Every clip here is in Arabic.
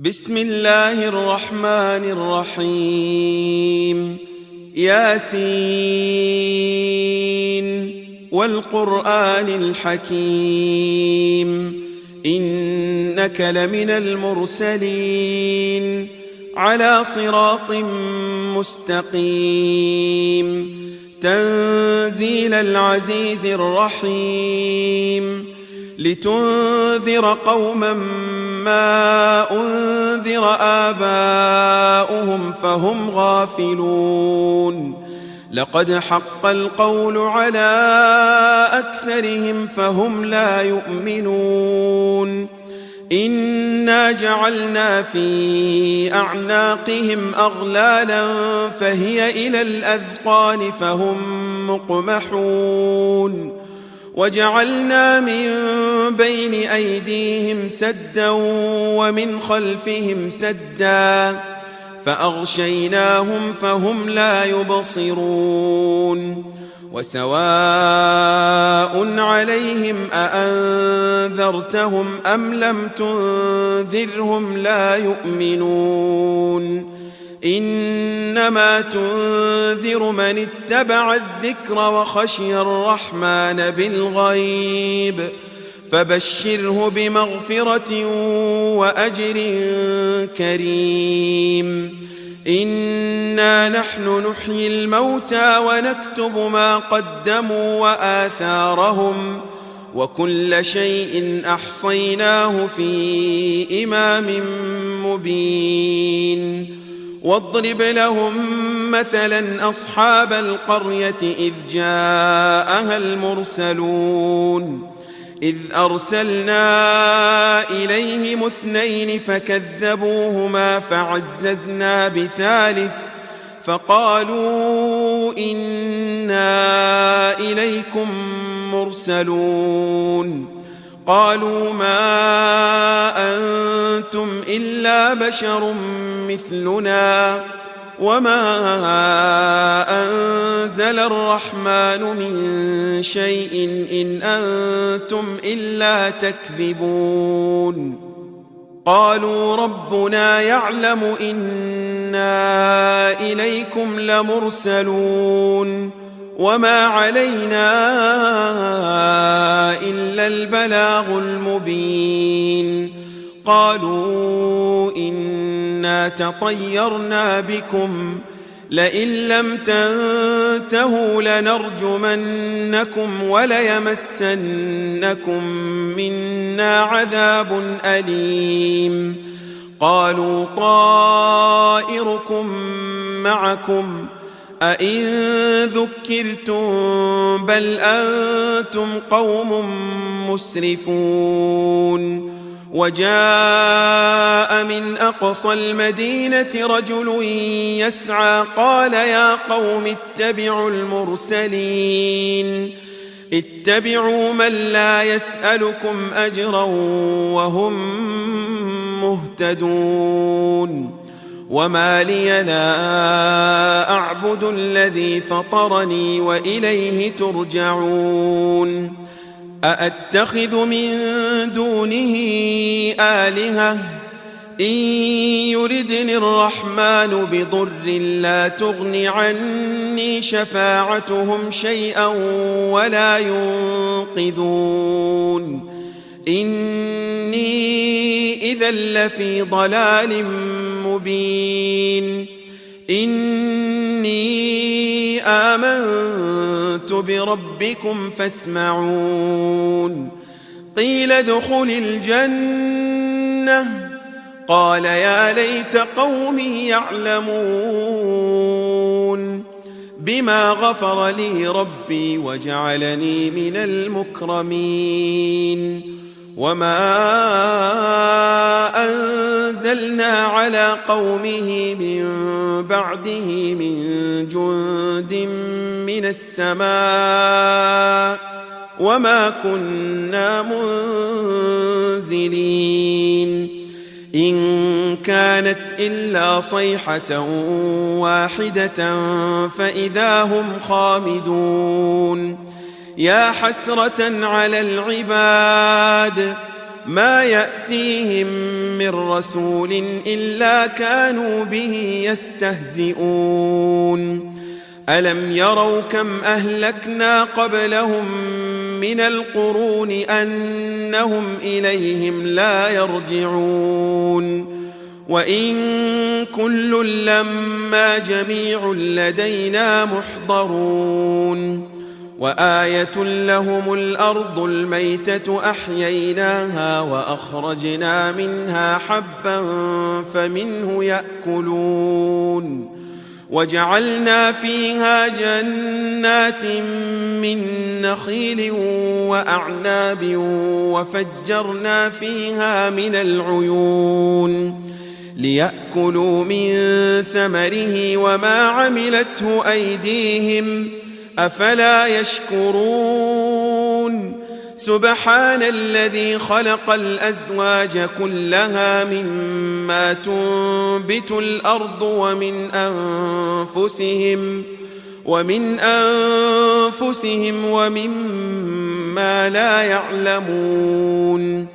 بسم الله الرحمن الرحيم ياسين والقرآن الحكيم إنك لمن المرسلين على صراط مستقيم تنزيل العزيز الرحيم لتنذر قوما ما أنذر آباؤهم فهم غافلون لقد حق القول على أكثرهم فهم لا يؤمنون إنا جعلنا في أعناقهم أغلالا فهي إلى الأذقان فهم مقمحون وجعلنا من بين أيديهم سدا ومن خلفهم سدا فأغشيناهم فهم لا يبصرون وسواء عليهم أأنذرتهم أم لم تنذرهم لا يؤمنون إنما تنذر من اتبع الذكر وخشي الرحمن بالغيب فبشره بمغفرة وأجر كريم إنا نحن نحيي الموتى ونكتب ما قدموا وآثارهم وكل شيء أحصيناه في إمام مبين واضرب لهم مثلا أصحاب القرية إذ جاءها المرسلون إذ أرسلنا إليهم 2 فكذبوهما فعززنا بثالث فقالوا إنا إليكم مرسلون قالوا ما أنتم إلا بشر مثلنا وما أنزل الرحمن من شيء إن أنتم إلا تكذبون قالوا ربنا يعلم إنا إليكم لمرسلون وما علينا إلا البلاغ المبين قالوا إنا تطيرنا بكم لئن لم تنتهوا لنرجمنكم وليمسنكم منا عذاب أليم قالوا طائركم معكم أئن ذكرتم بل أنتم قوم مسرفون وجاء من أقصى المدينة رجل يسعى قال يا قوم اتبعوا المرسلين اتبعوا من لا يسألكم أجرا وهم مهتدون وما لي لا أعبد الذي فطرني وإليه ترجعون أأتخذ من دونه آلهة إن يردني الرحمن بضر لا تغن عني شفاعتهم شيئا ولا ينقذون إني إذا لفي ضلال مبين إني آمنت بربكم فاسمعون قيل ادخل الجنة قال يا ليت قومي يعلمون بما غفر لي ربي وجعلني من المكرمين وما أنزلنا على قومه من بعده من جند من السماء وما كنا منزلين إن كانت إلا صيحة واحدة فإذا هم خامدون يا حسرة على العباد ما يأتيهم من رسول إلا كانوا به يستهزئون ألم يروا كم أهلكنا قبلهم من القرون أنهم إليهم لا يرجعون وإن كل لما جميع لدينا محضرون وآية لهم الأرض الميتة أحييناها وأخرجنا منها حبا فمنه يأكلون وجعلنا فيها جنات من نخيل وأعناب وفجرنا فيها من العيون ليأكلوا من ثمره وما عملته أيديهم أفلا يشكرون سبحان الذي خلق الأزواج كلها مما تنبت الأرض ومن أنفسهم ومما لا يعلمون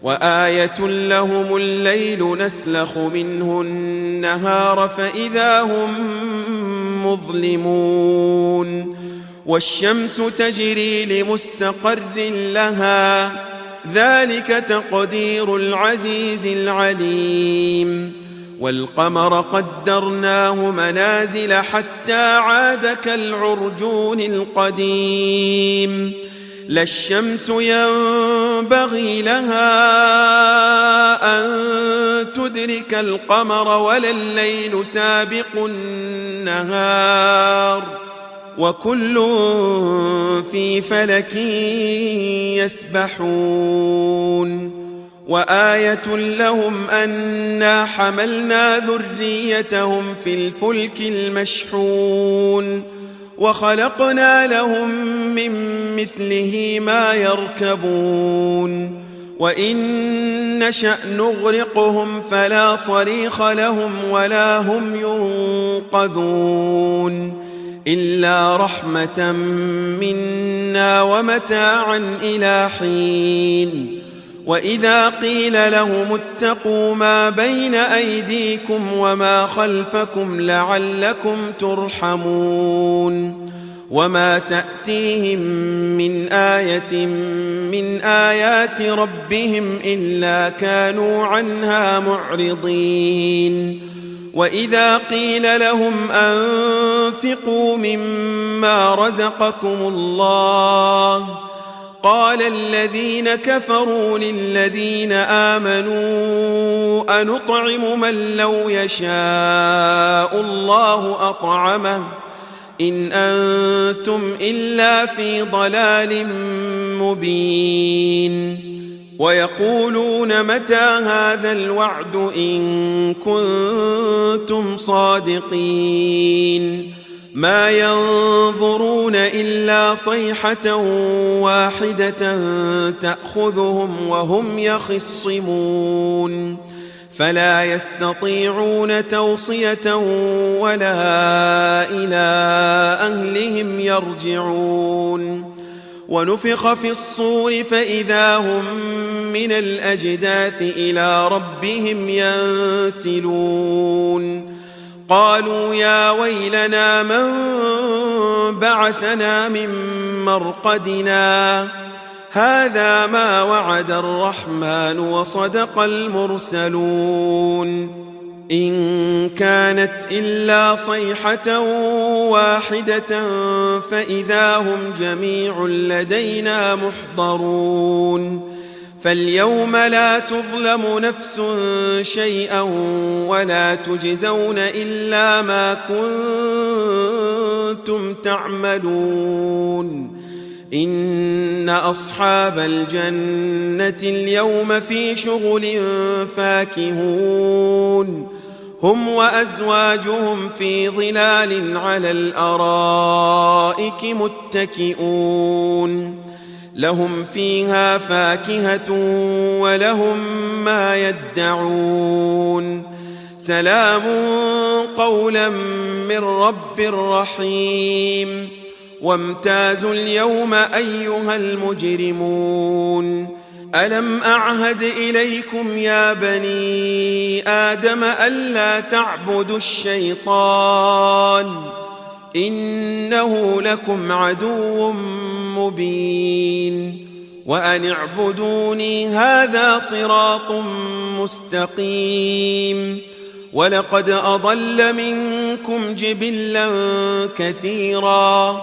وآية لهم الليل نسلخ منه النهار فإذا هم مظلمون والشمس تجري لمستقر لها ذلك تقدير العزيز العليم والقمر قدرناه منازل حتى عاد كالعرجون القديم لا الشمس ينبغي لها أن تدرك القمر ولا الليل سابق النهار وكل في فلك يسبحون وآية لهم أنا حملنا ذريتهم في الفلك المشحون وخلقنا لهم من مثله ما يركبون وإن نشأ نغرقهم فلا صريخ لهم ولا هم ينقذون إلا رحمة منا ومتاعا إلى حين وإذا قيل لهم اتقوا ما بين أيديكم وما خلفكم لعلكم ترحمون وما تأتيهم من آية من آيات ربهم إلا كانوا عنها معرضين وإذا قيل لهم أنفقوا مما رزقكم الله قال الذين كفروا للذين آمنوا أنطعم من لو يشاء الله أطعمه إن أنتم إلا في ضلال مبين ويقولون متى هذا الوعد إن كنتم صادقين ما ينظرون إلا صيحة واحدة تأخذهم وهم يخصمون فلا يستطيعون توصية ولا إلى أهلهم يرجعون ونفخ في الصور فإذا هم من الأجداث إلى ربهم ينسلون قالوا يا ويلنا من بعثنا من مرقدنا هذا ما وعد الرحمن وصدق المرسلون إن كانت إلا صيحة واحدة فإذا هم جميع لدينا محضرون فاليوم لا تظلم نفس شيئا ولا تجزون إلا ما كنتم تعملون إن أصحاب الجنة اليوم في شغل فاكهون هم وأزواجهم في ظلال على الأرائك متكئون لهم فيها فاكهة ولهم ما يدعون سلام قولا من رب رحيم وامتازوا اليوم أيها المجرمون ألم أعهد إليكم يا بني آدم ألا تعبدوا الشيطان إنه لكم عدو مبين وأن اعبدوني هذا صراط مستقيم ولقد أضل منكم جبلا كثيرا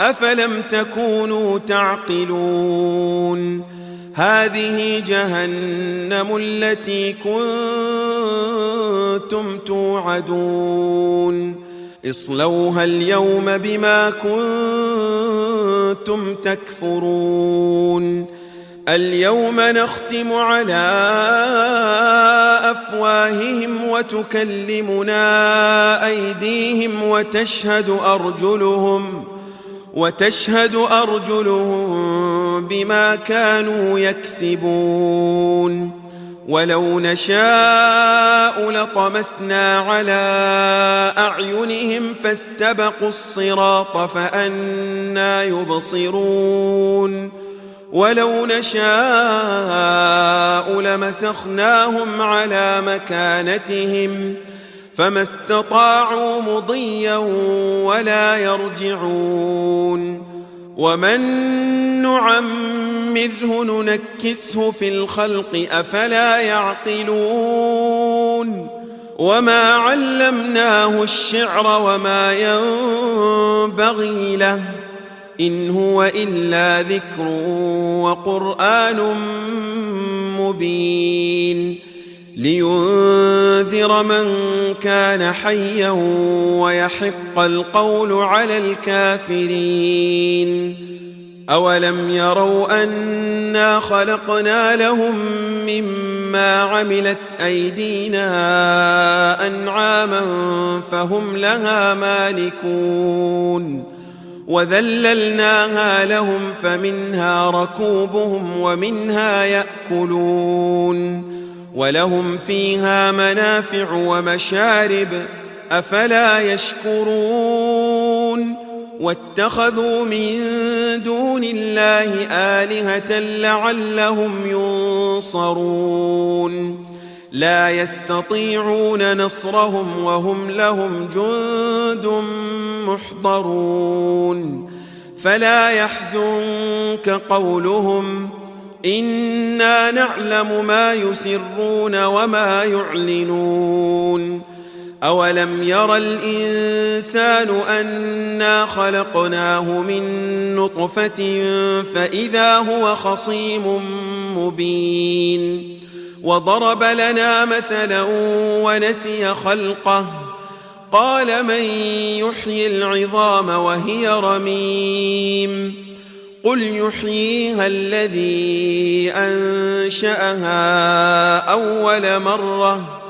أفلم تكونوا تعقلون هذه جهنم التي كنتم توعدون اصلوها اليوم بما كنتم تكفرون اليوم نختم على أفواههم وتكلمنا أيديهم وتشهد أرجلهم بما كانوا يكسبون ولو نشاء لطمسنا على أعينهم فاستبقوا الصراط فأنى يبصرون ولو نشاء لمسخناهم على مكانتهم فما استطاعوا مضيا ولا يرجعون ومن نعمره ننكسه في الخلق أفلا يعقلون وما علمناه الشعر وما ينبغي له إن هو إلا ذكر وقرآن مبين لينذر من كان حيا ويحق القول على الكافرين أولم يروا أنا خلقنا لهم مما عملت أيدينا أنعاما فهم لها مالكون وذللناها لهم فمنها ركوبهم ومنها يأكلون ولهم فيها منافع ومشارب أفلا يشكرون واتخذوا من دون الله آلهة لعلهم ينصرون لا يستطيعون نصرهم وهم لهم جند محضرون فلا يحزنك قولهم إنا نعلم ما يسرون وما يعلنون أولم ير الإنسان أنا خلقناه من نطفة فإذا هو خصيم مبين وضرب لنا مثلا ونسي خلقه قال من يحيي العظام وهي رميم قل يحييها الذي أنشأها أول مرة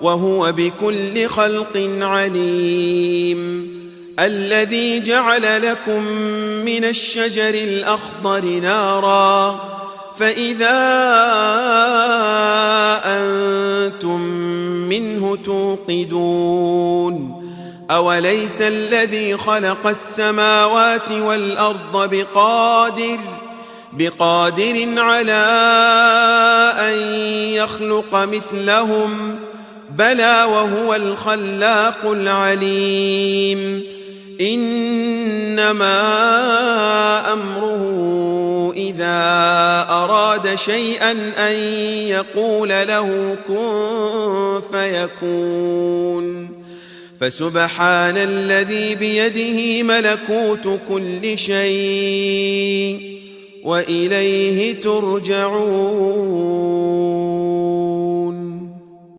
وهو بكل خلق عليم الذي جعل لكم من الشجر الأخضر نارا فإذا أنتم منه توقدون أوليس الذي خلق السماوات والأرض بقادر على أن يخلق مثلهم بلى وهو الخلاق العليم إنما أمره إذا أراد شيئا أن يقول له كن فيكون فسبحان الذي بيده ملكوت كل شيء وإليه ترجعون